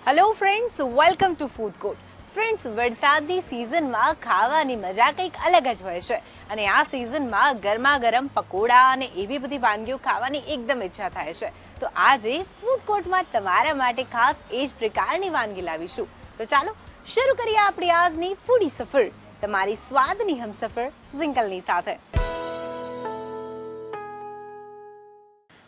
Hello friends, welcome to food court. Friends, વરસાદની સિઝનમાં ખાવાની મજા કંઈક અલગ જ હોય છે અને આ સિઝનમાં ગરમા ગરમ પકોડા અને એવી બધી વાનગીઓ ખાવાની એકદમ ઈચ્છા થાય છે. તો આજે ફૂડ કોર્ટમાં તમારા માટે ખાસ એ જ પ્રકારની વાનગી લાવીશું. તો ચાલો શરૂ કરીએ આપણી આજની ફૂડી સફર, તમારી સ્વાદની હમસફર ઝિંકલની સાથે.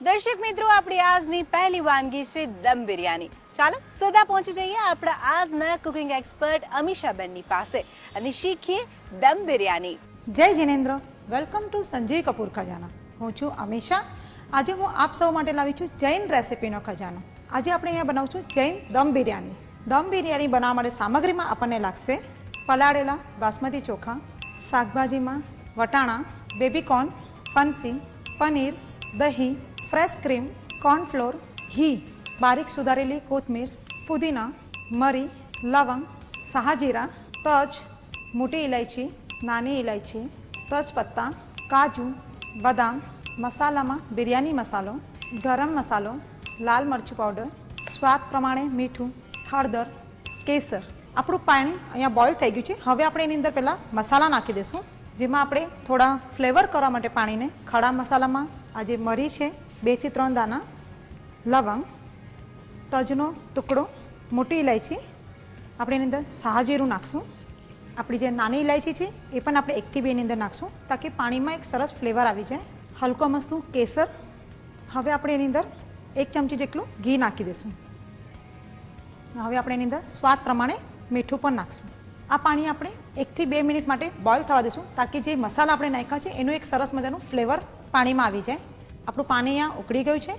દર્શક મિત્રો, આપણી આજની પહેલી વાનગી છે દમ બિરયાની. ચાલો સીધા પહોંચી જઈએ આપણા આજના કુકિંગ એક્સપર્ટ અમીષાબેનની પાસે અને શીખીએ દમ બિરયાની. જય જિનેન્દ્ર, વેલકમ ટુ સંજય કપૂર ખજાના. હું છું અમીષા. આજે હું આપ સૌ માટે લાવી છું જૈન રેસિપીનો ખજાનો. આજે આપણે અહીંયા બનાવશું જૈન દમ બિરયાની. દમ બિરયાની બનાવવા માટે સામગ્રીમાં આપણને લાગશે પલાળેલા બાસમતી ચોખા, શાકભાજીમાં વટાણા, બેબીકોર્ન, ફનસી, પનીર, દહીં, ફ્રેશ ક્રીમ, કોર્નફ્લોર, ઘી, બારીક સુધારેલી કોથમીર, પુદીના, મરી, લવંગ, શાહજીરા, તજ, મોટી ઇલાયચી, નાની ઇલાયચી, તજપત્તા, કાજુ, બદામ. મસાલામાં બિરયાની મસાલો, ગરમ મસાલો, લાલ મરચું પાવડર, સ્વાદ પ્રમાણે મીઠું, હળદર, કેસર. આપણું પાણી અહીંયા બોઇલ થઈ ગયું છે. હવે આપણે એની અંદર પહેલાં મસાલા નાખી દઈશું, જેમાં આપણે થોડા ફ્લેવર કરવા માટે પાણીને ખડા મસાલામાં આ જે મરી છે 2 થી 3 દાના, લવંગ, તજનો ટુકડો, મોટી ઇલાયચી, આપણે એની અંદર શાહજીરું નાખશું. આપણી જે નાની ઇલાયચી છે એ પણ આપણે 1 થી 2 ની અંદર નાખશું, તાકી પાણીમાં એક સરસ ફ્લેવર આવી જાય. હલકો મસ્તું કેસર. હવે આપણે એની અંદર 1 ચમચી જેટલું ઘી નાખી દઈશું. હવે આપણે એની અંદર સ્વાદ પ્રમાણે મીઠું પણ નાખશું. આ પાણી આપણે 1 થી 2 મિનિટ માટે બોઇલ થવા દઈશું, તાકી જે મસાલા આપણે નાખ્યા છે એનું એક સરસ મજાનું ફ્લેવર પાણીમાં આવી જાય. આપણું પાણી અહીંયા ઉકળી ગયું છે.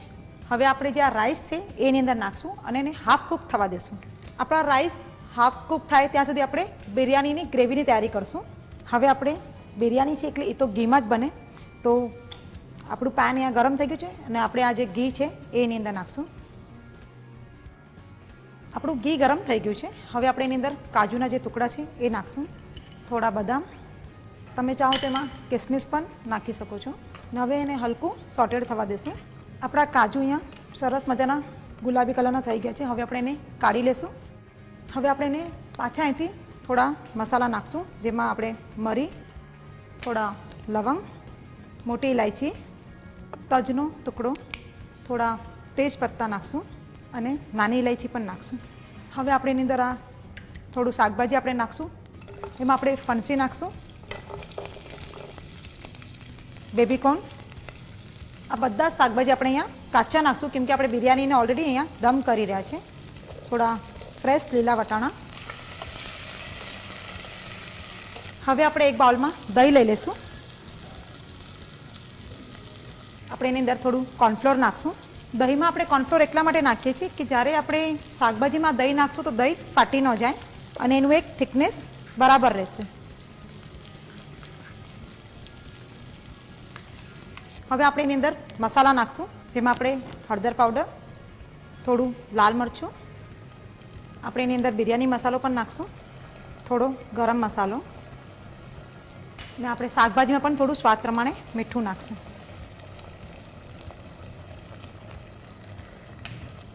હવે આપણે જે આ રાઈસ છે એની અંદર નાખશું અને એને હાફ કૂક થવા દઈશું. આપણા રાઈસ હાફ કૂક થાય ત્યાં સુધી આપણે બિરયાનીની ગ્રેવીની તૈયારી કરશું. હવે આપણે બિરયાની છે એટલે એ તો ઘીમાં જ બને, તો આપણું પેન અહીંયા ગરમ થઈ ગયું છે અને આપણે આ જે ઘી છે એની અંદર નાખશું. આપણું ઘી ગરમ થઈ ગયું છે. હવે આપણે એની અંદર કાજુના જે ટુકડા છે એ નાખશું, થોડા બદામ, તમે ચાહો તેમાં કિસમિસ પણ નાખી શકો છો. અને હવે એને હલકું સોટેડ થવા દેશું. આપણા કાજુ અહીંયા સરસ મજાના ગુલાબી કલરના થઈ ગયા છે. હવે આપણે એને કાઢી લેશું. હવે આપણે એને પાછા અહીંથી થોડા મસાલા નાખશું, જેમાં આપણે મરી, થોડા લવંગ, મોટી ઇલાયચી, તજનો ટુકડો, થોડા તેજપત્તા નાખશું અને નાની ઇલાયચી પણ નાખશું. હવે આપણે એની અંદર આ થોડું શાકભાજી આપણે નાખશું. એમાં આપણે ફણસી નાખશું, બેબીકોર્ન. આ બધા શાકભાજી આપણે અહીંયા કાચા નાખશું, કેમ કે આપણે બિરયાનીને ઓલરેડી અહીંયા દમ કરી રહ્યા છે. થોડા ફ્રેશ લીલા વટાણા. હવે આપણે એક બાઉલમાં દહીં લઈ લઈશું. આપણે એની અંદર થોડું કોર્નફ્લોર નાખશું. દહીંમાં આપણે કોર્નફ્લોર એટલા માટે નાખીએ છીએ કે જ્યારે આપણે શાકભાજીમાં દહીં નાખશું તો દહીં ફાટી ન જાય અને એનું એક થિકનેસ બરાબર રહેશે. હવે આપણે એની અંદર મસાલા નાખશું, જેમાં આપણે હળદર પાવડર, થોડું લાલ મરચું, આપણે એની અંદર બિરયાની મસાલો પણ નાખશું, થોડો ગરમ મસાલો, અને આપણે શાકભાજીમાં પણ થોડું સ્વાદ પ્રમાણે મીઠું નાખશું.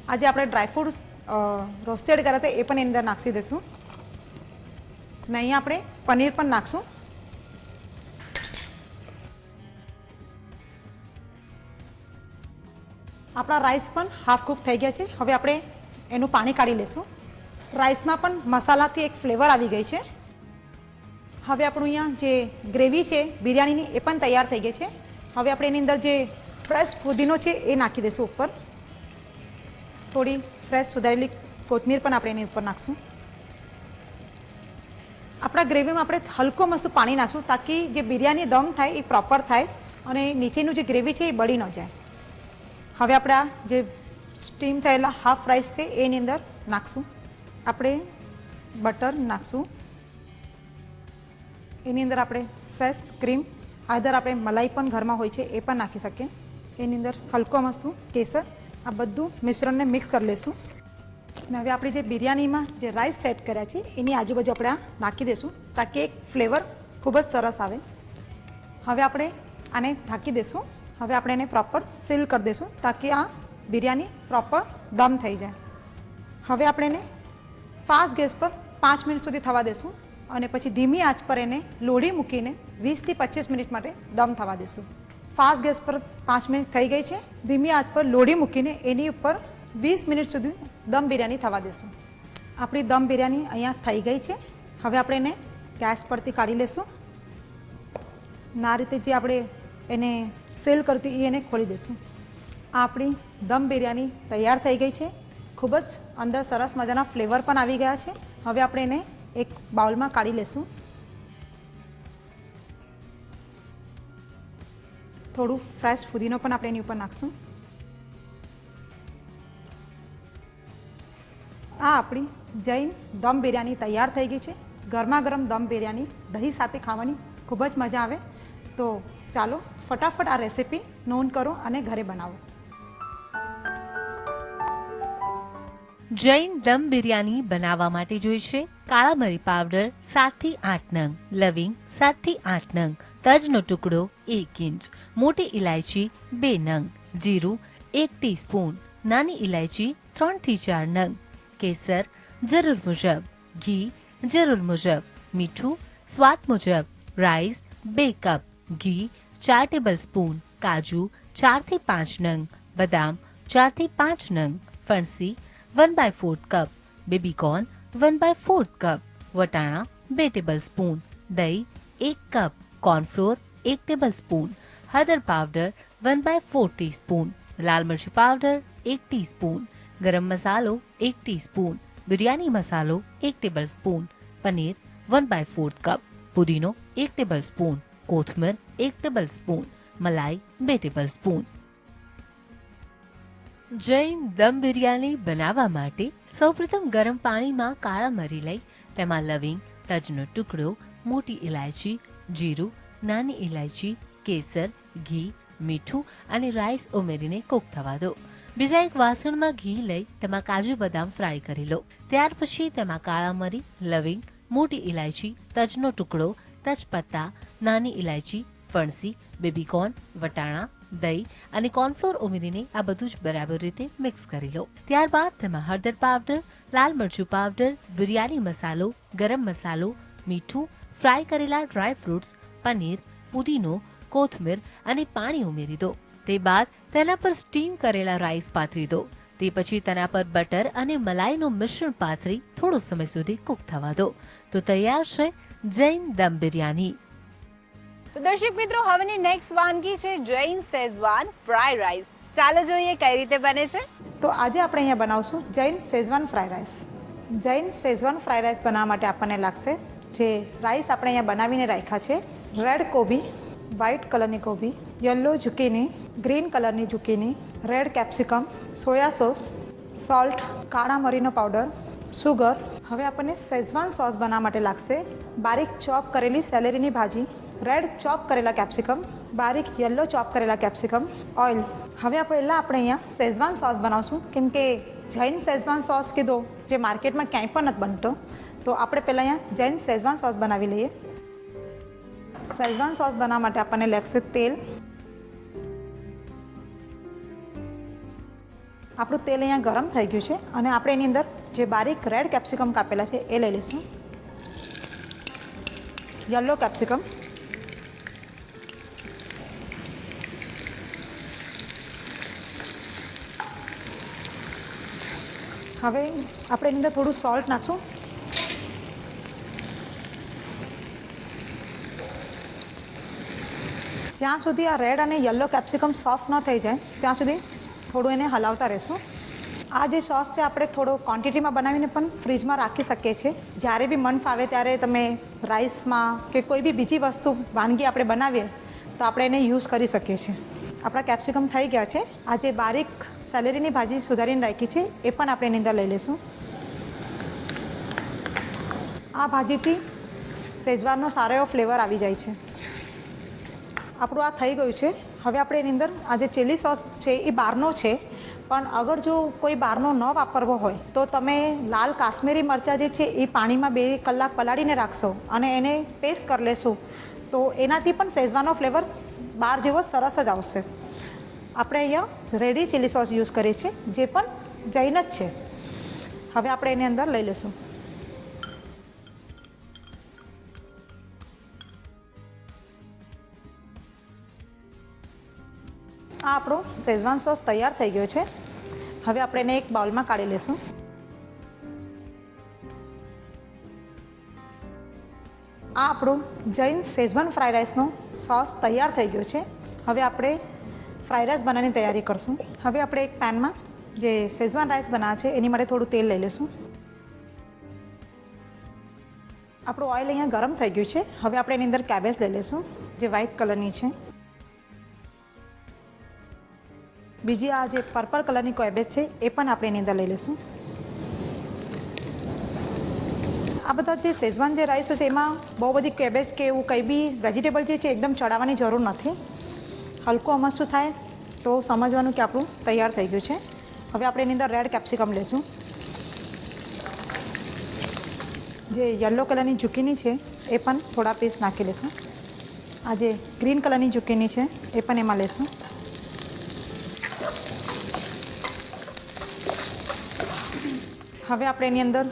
આજે આપણે ડ્રાયફ્રૂટ રોસ્ટેડ કર્યા હતા એ પણ એની અંદર નાખી દઈશું. અને અહીંયા આપણે પનીર પણ નાખશું. આપણા રાઈસ પણ હાફ કૂક થઈ ગયા છે. હવે આપણે એનું પાણી કાઢી લઈશું. રાઈસમાં પણ મસાલાથી એક ફ્લેવર આવી ગઈ છે. હવે આપણું અહીંયા જે ગ્રેવી છે બિરયાનીની એ પણ તૈયાર થઈ ગઈ છે. હવે આપણે એની અંદર જે ફ્રેશ ફુદીનો છે એ નાખી દઈશું ઉપર. થોડી ફ્રેશ સુધારેલી કોથમીર પણ આપણે એની ઉપર નાખશું. આપણા ગ્રેવીમાં આપણે હલકો મસ્ત પાણી નાખશું, તાકી જે બિરયાની દમ થાય એ પ્રોપર થાય અને નીચેનું જે ગ્રેવી છે એ બળી ન જાય. હવે આપણે આ જે સ્ટીમ થયેલા હાફ રાઈસ છે એની અંદર નાખશું. આપણે બટર નાખશું. એની અંદર આપણે ફ્રેશ ક્રીમ, આધર આપણે મલાઈ પણ ઘરમાં હોય છે એ પણ નાખી શકીએ. એની અંદર હલકો મસ્તું કેસર. આ બધું મિશ્રણને મિક્સ કરી લઈશું. અને હવે આપણે જે બિરયાનીમાં જે રાઈસ સેટ કર્યા છે એની આજુબાજુ આપણે આ નાખી દઈશું, તાકી એક ફ્લેવર ખૂબ જ સરસ આવે. હવે આપણે આને ઢાંકી દઈશું. હવે આપણે એને પ્રોપર સીલ કરી દઈશું, તાકી આ બિરયાની પ્રોપર દમ થઈ જાય. હવે આપણે એને ફાસ્ટ ગેસ પર 5 મિનિટ સુધી થવા દેશું અને પછી ધીમી આંચ પર એને લોઢી મૂકીને 20 થી 25 મિનિટ માટે દમ થવા દેશું. ફાસ્ટ ગેસ પર 5 મિનિટ થઈ ગઈ છે. ધીમી આંચ પર લોઢી મૂકીને એની ઉપર 20 મિનિટ સુધી દમ બિરયાની થવા દેશું. આપણી દમ બિરયાની અહીંયા થઈ ગઈ છે. હવે આપણે એને ગેસ પરથી કાઢી લેશું. આ રીતે જે આપણે એને સેલ કરતી એને ખોલી દઈશું. આ આપણી દમ બિરયાની તૈયાર થઈ ગઈ છે. ખૂબ જ અંદર સરસ મજાના ફ્લેવર પણ આવી ગયા છે. હવે આપણે એને એક બાઉલમાં કાઢી લેશું. થોડું ફ્રેશ ફુદીનો પણ આપણે એની ઉપર નાખશું. આ આપણી જૈન દમ બિરયાની તૈયાર થઈ ગઈ છે. ગરમા ગરમ દમ બિરયાની દહીં સાથે ખાવાની ખૂબ જ મજા આવે. તો ચાલો ફટાફટ આ રેસીપી નોંધ કરો અને ઘરે બનાવો. જૈન દમ બિરયાની બનાવવા માટે જોઈશે કાળા મરી પાવડર 7 થી 8 નંગ, લવિંગ 7 થી 8 નંગ, તજનો ટુકડો 1 ઇંચ, મોટી ઇલાયચી 2 નંગ, જીરું 1 ટીસ્પૂન, નાની ઇલાયચી 3 થી 4 નંગ, કેસર જરૂર મુજબ, ઘી જરૂર મુજબ, મીઠું સ્વાદ મુજબ, રાઈસ 2 કપ, ઘી 4 ટેબલ સ્પૂન, કાજુ 4 થી 5 નંગ, બદામ 4 થી 5 નંગ, ફણસી 1/4 કપ, બેબીકોર્ન 1/4 કપ, વટાણા 2 ટેબલ સ્પૂન, દહીં 1 કપ, કોર્નફ્લોર 1 ટેબલ સ્પૂન, હળદર પાવડર 1/4 ટીસ્પૂન, લાલ મરચું પાવડર 1 ટીસ્પૂન, ગરમ મસાલો 1 ટીસ્પૂન, બિરયાની મસાલો 1 ટેબલ સ્પૂન, પનીર 1/4 કપ, પુદીનો 1 ટેબલ સ્પૂન, કોથમીર 1 ટેબલ સ્પૂન, મલાઈ 2 ટેબલ સ્પૂન. જૈન દમ બિરયાની બનાવવા માટે સૌપ્રથમ ગરમ પાણીમાં કાળા મરી લઈ તેમાં લવિંગ, તજનો ટુકડો, મોટી ઇલાયચી, જીરું, નાની ઇલાયચી, કેસર, ઘી, મીઠું અને રાઈસ ઉમેરીને કૂક થવા દો. બીજા એક વાસણમાં ઘી લઈ તેમાં કાજુ બદામ ફ્રાય કરી લો. ત્યાર પછી તેમાં કાળા મરી, લવિંગ, મોટી ઇલાયચી, તજનો ટુકડો, તજપત્તા, નાની ઇલાયચી, ફણસી, બેબીકોર્ન, વટાણા, દહીં અને કોર્નફ્લોર ઉમેરીને આ બધું જ બરાબર રીતે મિક્સ કરી લો. ત્યારબાદ તેમાં હળદર પાવડર, લાલ મરચું પાવડર, બિરયાની મસાલો, ગરમ મસાલો, મીઠું, ફ્રાય કરેલા ડ્રાય ફ્રૂટ્સ, પનીર, પુદીનો, કોથમીર અને પાણી ઉમેરી દો. તે બાદ તેના પર સ્ટીમ કરેલા રાઈસ પાથરી દો. તે પછી તેના પર બટર અને મલાઈનું મિશ્રણ પાથરી થોડો સમય સુધી કૂક થવા દો. તો તૈયાર છે જૈન દમ બિરયાની. તો દર્શક મિત્રો, હવેની નેક્સ્ટ વાનગી છે જૈન શેઝવાન ફ્રાય રાઈસ. ચાલો જોઈએ કઈ રીતે બને છે. તો આજે આપણે અહીંયા બનાવશું Jain Schezwan fry rice. Jain Schezwan fry rice બનાવવા માટે આપણને લાગશે જે રાઈસ આપણે અહીંયા બનાવીને રાખ્યા છે: રેડ કોબી, વ્હાઇટ કલરની કોબી, યલો ઝુકીની, ગ્રીન કલરની zucchini, red capsicum, soya sauce, salt, કાળા મરીનો પાવડર, સુગર. હવે આપણને શેઝવાન સોસ બનાવવા માટે લાગશે બારીક ચોપ કરેલી સેલેરીની ભાજી, રેડ ચોપ કરેલા કેપ્સિકમ, બારીક યલો ચોપ કરેલા કેપ્સિકમ, ઓઇલ. હવે પહેલાં આપણે અહીંયા શેઝવાન સોસ બનાવશું, કેમ કે જૈન શેઝવાન સોસ કીધો જે માર્કેટમાં ક્યાંય પણ નથી બનતો. તો આપણે પહેલાં અહીંયા જૈન શેઝવાન સોસ બનાવી લઈએ. શેઝવાન સોસ બનાવવા માટે આપણને લાગશે તેલ. આપણું તેલ અહીંયા ગરમ થઈ ગયું છે અને આપણે એની અંદર જે બારીક રેડ કેપ્સિકમ કાપેલા છે એ લઈ લઈશું. યલો કેપ્સિકમ, હવે આપણે એની અંદર થોડું સોલ્ટ નાખશું. જ્યાં સુધી આ રેડ અને યલો કેપ્સિકમ સોફ્ટ ન થઈ જાય ત્યાં સુધી થોડું એને હલાવતા રહેશું. આ જે સોસ છે આપણે થોડો ક્વોન્ટિટીમાં બનાવીને પણ ફ્રીજમાં રાખી શકીએ છીએ. જ્યારે બી મન ફાવે ત્યારે તમે રાઈસમાં કે કોઈ બી બીજી વસ્તુ વાનગી આપણે બનાવીએ તો આપણે એને યુઝ કરી શકીએ છીએ. આપણા કેપ્સિકમ થઈ ગયા છે. આ જે બારીક સેલેરીની ભાજી સુધારીને રાખી છે એ પણ આપણે એની અંદર લઈ લઈશું. આ ભાજીથી શેઝવાનનો સારો એવો ફ્લેવર આવી જાય છે. આપણું આ થઈ ગયું છે. હવે આપણે એની અંદર આ જે ચીલી સોસ છે એ બહારનો છે, પણ અગર જો કોઈ બહારનો ન વાપરવો હોય તો તમે લાલ કાશ્મીરી મરચાં જે છે એ પાણીમાં 2 કલાક પલાળીને રાખશો અને એને પેસ્ટ કરી લેશો તો એનાથી પણ શેઝવાનનો ફ્લેવર બહાર જેવો સરસ જ આવશે. આપણે અહીંયા રેડી ચીલી સોસ યુઝ કરીએ છીએ જે પણ જૈન જ છે. હવે આપણે એની અંદર લઈ લઈશું. આ આપણો શેઝવાન સોસ તૈયાર થઈ ગયો છે. હવે આપણે એને એક બાઉલમાં કાઢી લઈશું. આ આપણો જૈન શેઝવાન ફ્રાઈડ રાઈસનો સોસ તૈયાર થઈ ગયો છે. હવે આપણે ફ્રાઈડ રાઈસ બનાવવાની તૈયારી કરશું. હવે આપણે એક પેનમાં જે શેઝવાન રાઈસ બનાવે છે એની માટે થોડું તેલ લઈ લઈશું. આપણું ઓઇલ અહીંયા ગરમ થઈ ગયું છે. હવે આપણે એની અંદર કેબેજ લઈ લઈશું જે વ્હાઈટ કલરની છે. બીજી આ જે પર્પલ કલરની કેબેજ છે એ પણ આપણે એની અંદર લઈ લઈશું. આ બધા જે શેઝવાન જે રાઈસ છે એમાં બહુ બધી કેબેજ કે એવું કંઈ બી વેજીટેબલ જે છે એકદમ ચડાવવાની જરૂર નથી. હલકું અમસ્તું થાય તો સમજવાનું કે આપણું તૈયાર થઈ ગયું છે. હવે આપણે એની અંદર રેડ કેપ્સિકમ લઈશું. જે યલો કલરની ઝુકીની છે એ પણ થોડા પીસ નાખી લઈશું. આ જે ગ્રીન કલરની ઝુકીની છે એ પણ એમાં લઈશું. હવે આપણે એની અંદર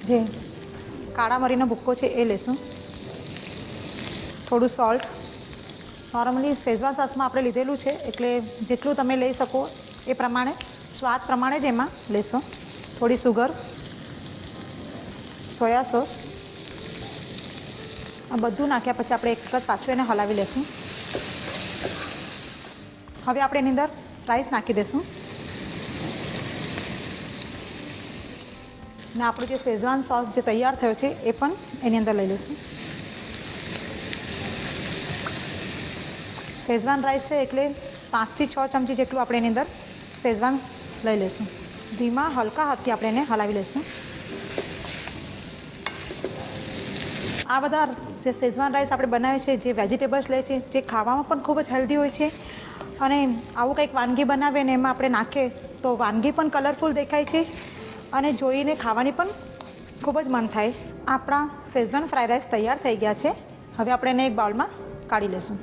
જે કાળા મરીનો ભૂક્કો છે એ લઈશું. થોડું સોલ્ટ. નોર્મલી શેઝવાન સોસમાં આપણે લીધેલું છે એટલે જેટલું તમે લઈ શકો એ પ્રમાણે સ્વાદ પ્રમાણે જ એમાં લેશો. થોડી સુગર, સોયા સોસ. આ બધું નાખ્યા પછી આપણે એક વખત પાછું એને હલાવી લઈશું. હવે આપણે એની અંદર રાઈસ નાખી દઈશું. ને આપણું જે શેઝવાન સોસ જે તૈયાર થયો છે એ પણ એની અંદર લઈ લઈશું. શેઝવાન રાઈસ છે એટલે 5 થી 6 ચમચી જેટલું આપણે એની અંદર શેઝવાન લઈ લઈશું. ધીમા હલકા હાથથી આપણે એને હલાવી લઈશું. આ બધા જે શેઝવાન રાઈસ આપણે બનાવીએ છીએ જે વેજીટેબલ્સ લે છે જે ખાવામાં પણ ખૂબ જ હેલ્ધી હોય છે અને આવું કંઈક વાનગી બનાવીએ ને એમાં આપણે નાખીએ તો વાનગી પણ કલરફુલ દેખાય છે અને જોઈને ખાવાની પણ ખૂબ જ મન થાય. આપણા શેઝવાન ફ્રાઈડ રાઈસ તૈયાર થઈ ગયા છે. હવે આપણે એને એક બાઉલમાં કાઢી લઈશું.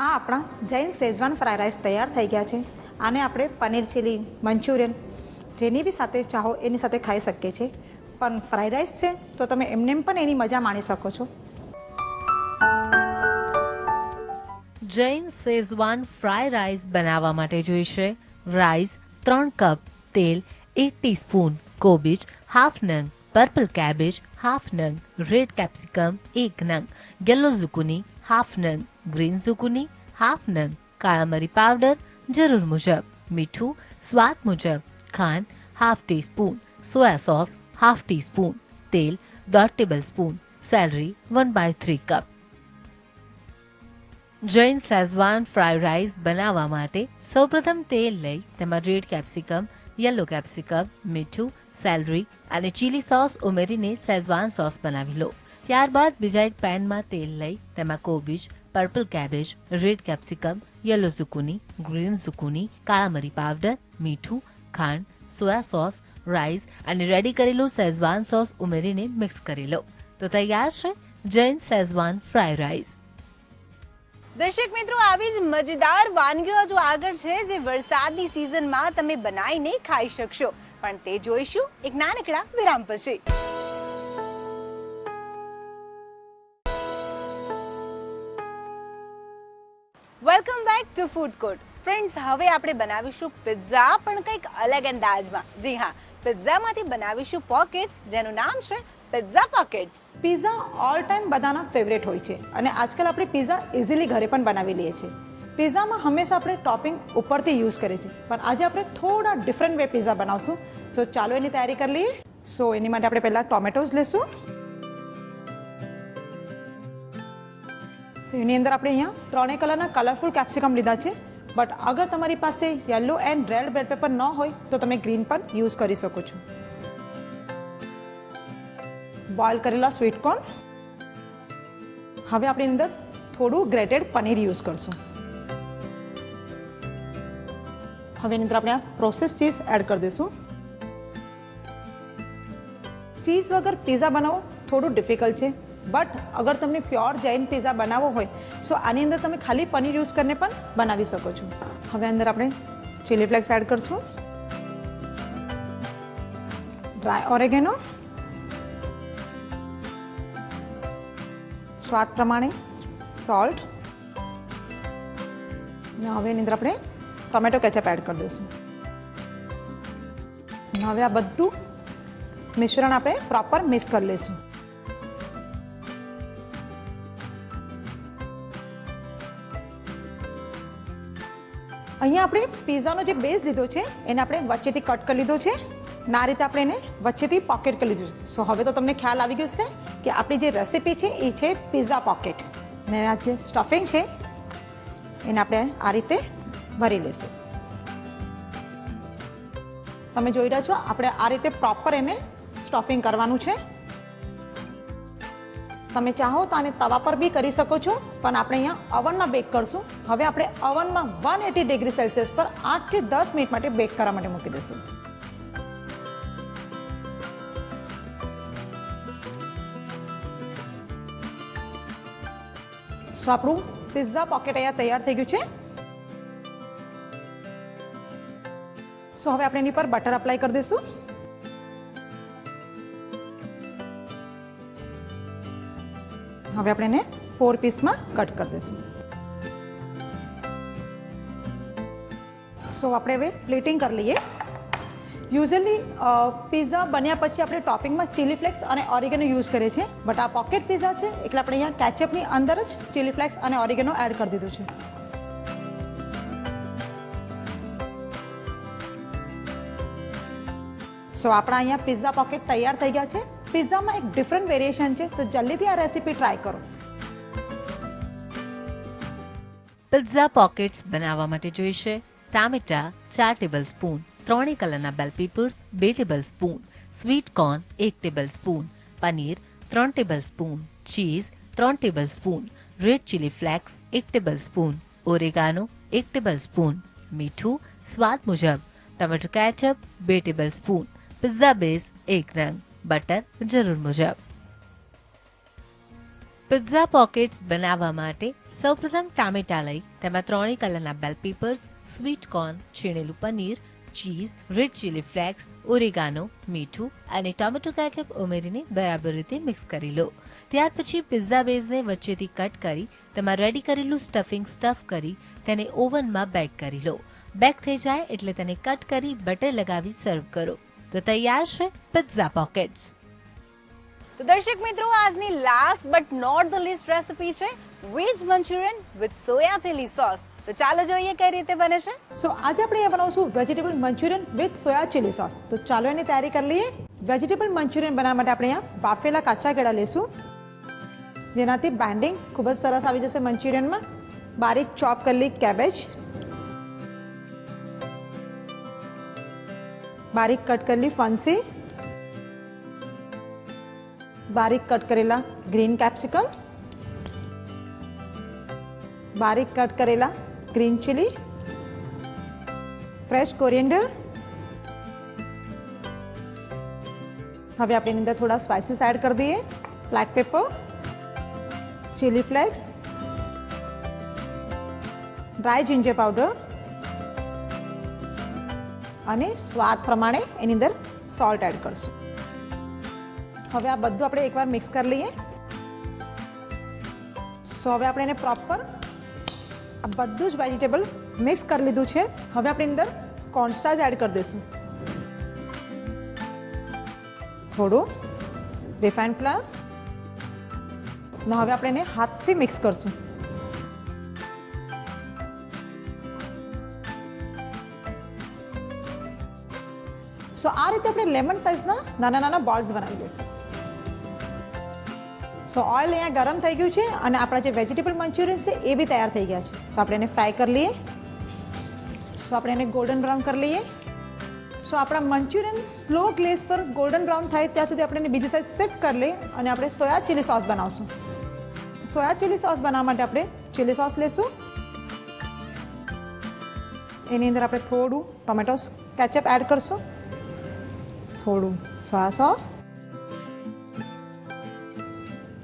આ આપણા જૈન શેઝવાન ફ્રાઈડ રાઈસ તૈયાર થઈ ગયા છે. આને આપણે પનીર ચીલી, મંચુરિયન જેની બી સાથે ચાહો એની સાથે ખાઈ શકીએ છીએ. પણ ફ્રાઈડ રાઈસ છે તો તમે એમને પણ એની મજા માણી શકો છો. જૈન શેઝવાન ફ્રાય રાઈસ બનાવવા માટે જોઈશે રાઈસ 3 કપ, તેલ 1 ટીસ્પૂન, કોબીજ હાફ નંગ, પર્પલ કેબેજ હાફ નંગ, રેડ કેપ્સિકમ 1 નંગ, યલો ઝુકુની હાફ નંગ, ગ્રીન ઝુકુની હાફ નંગ, કાળા મરી પાવડર જરૂર મુજબ, મીઠું સ્વાદ મુજબ, ખાંડ half teaspoon, soya sauce half teaspoon, તેલ 1/2 tablespoon, salary 1/3 cup. Jain Schezwan fried rice બનાવવા માટે સૌપ્રથમ તેલ લઈ તેમાં રેડ કેપ્સિકમ, યલો કેપ્સિકમ, મીઠું, સેલરી અને ચીલી સોસ ઉમેરીને શેઝવાન સોસ બનાવી લો. ત્યારબાદ બીજા એક પેનમાં તેલ લઈ તેમાં કોબીજ, purple cabbage, red capsicum, yellow zucchini, green zucchini, કાળા મરી પાવડર, મીઠું, ખાંડ, સોયા સોસ, રાઈસ અને રેડી કરેલું શેઝવાન સોસ ઉમેરીને મિક્સ કરી લો. તો તૈયાર છે જૈન શેઝવાન ફ્રાઈડ રાઈસ. દર્શક મિત્રો, આવી જ મજેદાર વાનગીઓ જો આગળ છે જે વરસાદની સિઝનમાં તમે બનાવીને ખાઈ શકશો, પણ તે જોઈશું એક નાનકડા વિરામ પછી. Welcome back to food court. Friends, હવે આપણે બનાવીશું પિઝા પણ કંઈક અલગ અંદાજમાં. જી હા, પિઝામાંથી બનાવીશું પોકેટ્સ જેનું નામ છે pizza pockets. Pizza all time બધાના ફેવરેટ હોય છે અને આજકાલ આપણે પિઝા ઇઝીલી ઘરે પણ બનાવી લઈએ છીએ. પિઝામાં હંમેશા આપણે ટોપિંગ ઉપરથી યુઝ કરીએ છીએ, પણ આજે આપણે થોડા ડિફરન્ટ વે પિઝા બનાવશું. સો ચાલો એની તૈયારી કરી લઈએ. સો એની માટે આપણે પહેલાં ટોમેટોઝ લેશું. સો એની અંદર આપણે અહીંયા 3 કલરના કલરફુલ કેપ્સિકમ લીધા છે, બટ અગર તમારી પાસે yellow and red bell paper ન હોય તો તમે ગ્રીન પણ યુઝ કરી શકો છો. બોઇલ કરેલા સ્વીટ કોર્ન. હવે આપણે અંદર થોડું ગ્રેટેડ પનીર યુઝ કરશું. હવે એની અંદર આપણે આ પ્રોસેસ ચીઝ એડ કરી દઈશું. ચીઝ વગર પિઝા બનાવવો થોડું ડિફિકલ્ટ છે, બટ અગર તમને પ્યોર જૈન પિઝા બનાવવો હોય સો આની અંદર તમે ખાલી પનીર યુઝ કરીને પણ બનાવી શકો છો. હવે અંદર આપણે ચીલી ફ્લેક્સ એડ કરશું, ડ્રાય ઓરેગેનો, સ્વાદ પ્રમાણે સોલ્ટ, અને હવે એની અંદર આપણે ટોમેટો કેચઅપ એડ કરી દઈશું. હવે આ બધું મિશ્રણ આપણે પ્રોપર મિક્સ કરી લઈશું. અહીંયા આપણે પિઝાનો જે બેઝ લીધો છે એને આપણે વચ્ચેથી કટ કરી લીધો છે. આ રીતે આપણે એને વચ્ચેથી પોકેટ કરી લીધું છે. સો હવે તો તમને ખ્યાલ આવી ગયો છે કે આપણી જે રેસીપી છે એ છે પિઝા પોકેટ. ને આ જે સ્ટફિંગ છે એને આપણે આ રીતે ભરી લઈશું. તમે જોઈ રહ્યા છો આપણે આ રીતે પ્રોપર એને સ્ટફિંગ કરવાનું છે. તમે ચાહો તો આને તવા પર બી કરી શકો છો, પણ આપણે અહીંયા ઓવનમાં બેક કરશું. હવે આપણે ઓવનમાં 180 ડિગ્રી સેલ્સિયસ પર 8 થી 10 મિનિટ માટે બેક કરવા માટે મૂકી દઈશું. સો આપણું પિઝા પોકેટ અહીંયા તૈયાર થઈ ગયું છે. સો હવે આપણે એની પર બટર અપ્લાય કરી દઈશું. હવે આપણે એને 4 પીસમાં કટ કરી દઈશું. સો આપણે હવે પ્લેટિંગ કરી લઈએ. યુઝ્યુઅલી પિઝા બન્યા પછી આપણે ટોપિંગમાં ચીલી ફ્લેક્સ અને ઓરિગેનો યુઝ કરીએ છીએ, બટ આ પોકેટ પિઝા છે એટલે આપણે અહીંયા કેચઅપની અંદર જ ચીલી ફ્લેક્સ અને ઓરિગેનો એડ કરી દીધું છે. સો આપણા અહીંયા પિઝા પોકેટ તૈયાર થઈ ગયા છે. પિઝામાં એક ડિફરન્ટ વેરિએશન છે, તો જલ્દીથી આ રેસીપી ટ્રાય કરો. પિઝા પોકેટ્સ બનાવવા માટે જોઈશે ટામેટા 4 ટેબલસ્પૂન, 3 કલરના bell peppers 2 tablespoon, sweet corn 1 tablespoon, paneer 3 tablespoon, cheese 3 tablespoon, red chilli flakes 1 tablespoon, oregano 1 tablespoon, મીઠું સ્વાદ મુજબ, tomato ketchup 2 tablespoon, pizza base 1 નંગ, બટર જરૂર મુજબ. પિઝા પોકેટ્સ બનાવવા માટે સૌપ્રથમ ટામેટા લઈ તેમાં 3 કલરના બેલ પેપર્સ, સ્વીટ કોર્ન, છીણેલું paneer, cheese, red chilli flakes, oregano, મીઠું અને ટોમેટો કેચઅપ ઉમેરીને બરાબર રીતે મિક્સ કરી લો. ત્યાર પછી પિઝા બેઝને વચ્ચેથી કટ કરી તેમાં રેડી કરેલું સ્ટફિંગ સ્ટફ કરી તેને ઓવનમાં બેક કરી લો. બેક થઈ જાય એટલે તેને કટ કરી બટર લગાવી સર્વ કરો તો તૈયાર છે પિઝા પોકેટ્સ. તો દર્શક મિત્રો, આજની last but not the least recipe છે veg Manchurian with soya chilli sauce. તો ચાલો જોઈએ કઈ રીતે બને છે. સો આજે આપણે અહીંયા બનાવશું vegetable Manchurian with soya chilli sauce. તો ચાલો એની તૈયારી કરી લઈએ. વેજીટેબલ મંચુરિયન બનાવવા માટે આપણે અહીંયા બાફેલા કાચા કેળા લઈશું, જેનાથી બાઇન્ડિંગ ખૂબ જ સરસ આવી જશે મંચુરિયનમાં. બારીક ચોપ કરેલી કેબેજ, બારીક કટ કરેલી ફણસી, બારીક કટ કરેલા ગ્રીન કેપ્સિકમ, બારીક કટ કરેલા ગ્રીન ચીલી, ફ્રેશ કોરિએન્ડર. હવે આપણે એની અંદર થોડા સ્પાઇસીસ એડ કરી દઈએ. Black paper, chilli flakes, dry ginger powder અને સ્વાદ પ્રમાણે એની અંદર સોલ્ટ એડ કરશું. હવે આ બધું આપણે એકવાર મિક્સ કરી લઈએ. સો હવે આપણે એને પ્રોપર આ બધું જ વેજીટેબલ મિક્સ કરી લીધું છે. હવે આપણે અંદર કોર્નસ્ટાર્ચ એડ કરી દઈશું, થોડું રિફાઇન્ડ ફ્લાવર, અને હવે આપણે એને હાથથી મિક્સ કરશું. સો આ રીતે આપણે લેમન સાઇઝના નાના નાના બોલ્સ બનાવી દઈશું. સો ઓઇલ અહીંયા ગરમ થઈ ગયું છે અને આપણા જે વેજીટેબલ મંચુરિયન છે એ બી તૈયાર થઈ ગયા છે. સો આપણે એને ફ્રાય કરી લઈએ. સો આપણે એને ગોલ્ડન બ્રાઉન કરી લઈએ. સો આપણા મંચુરિયન સ્લો ગ્લેસ પર ગોલ્ડન બ્રાઉન થાય ત્યાં સુધી આપણે એને બીજી સાઈડ શિફ્ટ કરી લઈએ અને આપણે સોયા ચીલી સોસ બનાવશું. સોયા ચીલી સોસ બનાવવા માટે આપણે ચીલી સોસ લઈશું. એની અંદર આપણે થોડું ટોમેટો કેચઅપ એડ કરશું, થોડું સોયા સોસ,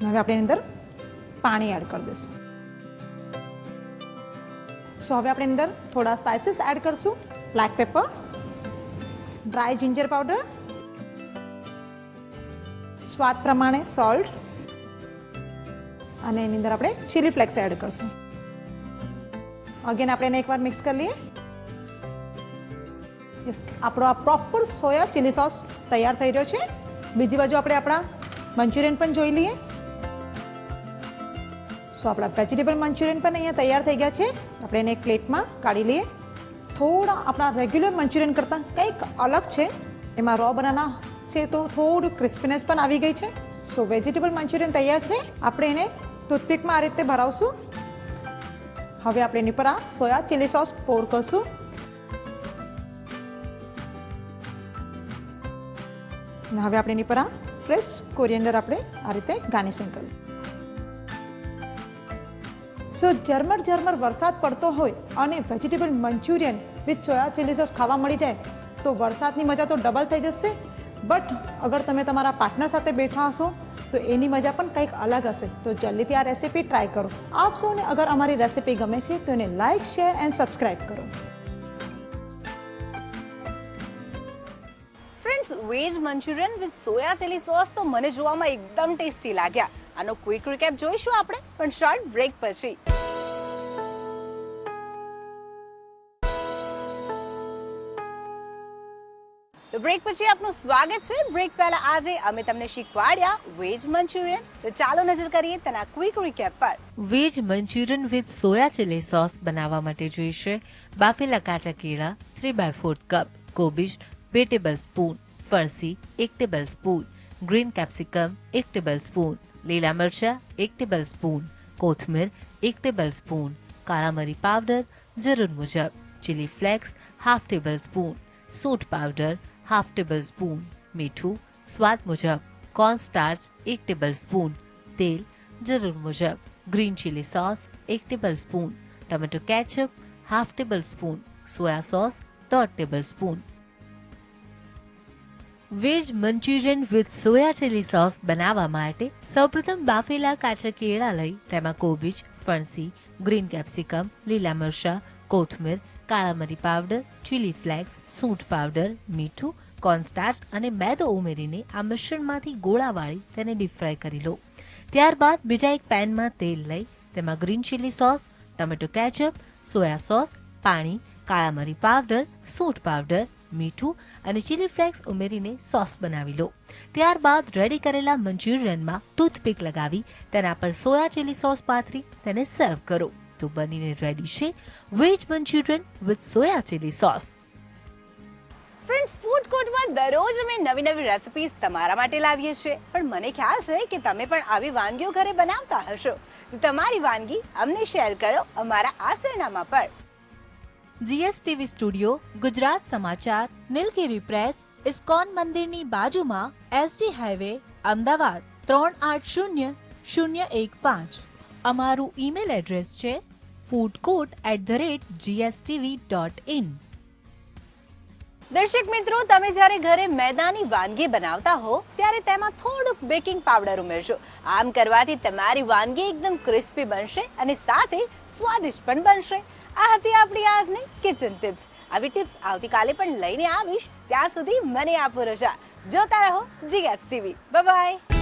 હવે આપણે એની અંદર પાણી એડ કરી દઈશું. સો હવે આપણે એની અંદર થોડા સ્પાઇસીસ એડ કરશું. Black paper, dry ginger powder, સ્વાદ પ્રમાણે સોલ્ટ અને એની અંદર આપણે ચીલી ફ્લેક્સ એડ કરશું. અગેન આપણે એને એકવાર મિક્સ કરી લઈએ. યસ, આપણો આ પ્રોપર સોયા ચીલી સોસ તૈયાર થઈ રહ્યો છે. બીજી બાજુ આપણે આપણા મંચુરિયન પણ જોઈ લઈએ. સો આપણા વેજીટેબલ મંચુરિયન પણ અહીંયા તૈયાર થઈ ગયા છે. આપણે એને એક પ્લેટમાં કાઢી લઈએ. થોડા આપણા રેગ્યુલર મંચુરિયન કરતાં કંઈક અલગ છે. એમાં રો બનાના છે તો થોડું ક્રિસ્પીનેસ પણ આવી ગઈ છે. સો વેજીટેબલ મંચુરિયન તૈયાર છે. આપણે એને ટૂથપીકમાં આ રીતે ભરાવશું. હવે આપણે એની પર આ સોયા ચીલી સોસ પોર કરશું. અને હવે આપણે એની પર આ ફ્રેશ કોરિએન્ડર આપણે આ રીતે ગાર્નિશિંગ કરીએ. સો ઝરમર વરસાદ પડતો હોય અને vegetable Manchurian with soya chilli sauce ખાવા મળી જાય તો વરસાદની મજા તો ડબલ થઈ જશે. બટ અગર તમે તમારા પાર્ટનર સાથે બેઠા હશો તો એની મજા પણ કંઈક અલગ હશે. તો જલ્દીથી આ રેસીપી ટ્રાય કરો. આપ સૌને અગર અમારી રેસીપી ગમે છે તો એને લાઇક, શેર એન્ડ સબસ્ક્રાઇબ કરો. Friends, veg Manchurian with soya chilli sauce તો મને જોવામાં એકદમ ટેસ્ટી લાગ્યા. આનો ક્વિક રિકેપ જોઈશું આપણે, પણ શોર્ટ બ્રેક પછી. તો બ્રેક પછી આપનું સ્વાગત છે. બ્રેક પહેલા આજે અમે તમને શીખવાડ્યા વેજ મંચુરિયન. તો ચાલો નજર કરીએ તેના ક્વિક રિકેપ પર. Veg Manchurian with soya chilli sauce બનાવવા માટે જોઈશે બાફેલા કાચા કેળા 3/4 કપ, કોબીજ 2 ટેબલસ્પૂન, ફરસી 1 ટેબલસ્પૂન, ગ્રીન કેપ્સિકમ 1 ટેબલસ્પૂન, લીલા મરચા 1 ટેબલસ્પૂન, કોથમીર 1 ટેબલસ્પૂન, કાળા મરી પાવડર જરૂર મુજબ, ચીલી ફ્લેક્સ 1/2 ટેબલસ્પૂન, સૂંઠ પાવડર 1/2 ટેબલસ્પૂન, મીઠું સ્વાદ મુજબ, કોર્નસ્ટાર્ચ 1 ટેબલસ્પૂન, તેલ જરૂર મુજબ, green chilli sauce 1 tablespoon, tomato ketchup 1/2 tablespoon, soya sauce 1/3 tablespoon. Veg Manchurian with soya chilli sauce બનાવવા માટે સૌપ્રથમ બાફેલા કાચા કેળા લઈ તેમાં કોબીજ, ફણસી, ગ્રીન કેપ્સિકમ, લીલા મરચા, કોથમીર, કાળા મરી પાવડર, ચીલી ફ્લેક્સ, સૂંઠ પાવડર, મીઠું, કોર્નસ્ટાર્ચ અને મેદો ઉમેરીને આ મિશ્રણમાંથી ગોળા વાળી તેને ડીપ ફ્રાય કરી લો. ત્યારબાદ બીજા એક પેનમાં તેલ લઈ તેમાં green chilli sauce, tomato ketchup, soya sauce, પાણી, કાળા મરી પાવડર, સૂંઠ પાવડર, મીઠું અને ચીલી ફ્લેક્સ ઉમેરીને સોસ બનાવી લો. ત્યારબાદ રેડી કરેલા મંચુરિયનમાં ટૂથપીક લગાવી તેના પર સોયા ચીલી સોસ પાથરી તેને સર્વ કરો. તો બનીને રેડી છે veg Manchurian with soya chilli sauce. Friends, food કોર્ટમાં દરરોજ અમે નવી રેસિપીઝ તમારા માટે લાવીએ છીએ, પણ મને ખ્યાલ છે કે તમે પણ આવી વાનગીઓ ઘરે બનાવતા હશો. તો તમારી વાનગી અમને શેર કરો અમારા આ સરનામા પર. જીએસટીવી સ્ટુડિયો, ગુજરાત સમાચાર, નીલગિરી પ્રેસ, ઇસ્કોન મંદિરની બાજુમાં, એસજી હાઈવે, અમદાવાદ 380015. અમારું ઈમેલ એડ્રેસ છે foodcourt@gstv.in. દર્શક મિત્રો, તમે જ્યારે ઘરે મેદાની વાનગી બનાવતા હો ત્યારે તેમાં થોડુંક બેકિંગ પાવડર ઉમેરજો. આમ કરવાથી તમારી વાનગી એકદમ ક્રિસ્પી બનશે અને સાથે સ્વાદિષ્ટ પણ બનશે. આ હતી આપણી આજની કિચન ટિપ્સ. આવી ટિપ્સ આવતીકાલે પણ લઈને આવીશ. ત્યાં સુધી મને આપો રજા. જોતા રહો જીએસટીવી. Bye bye.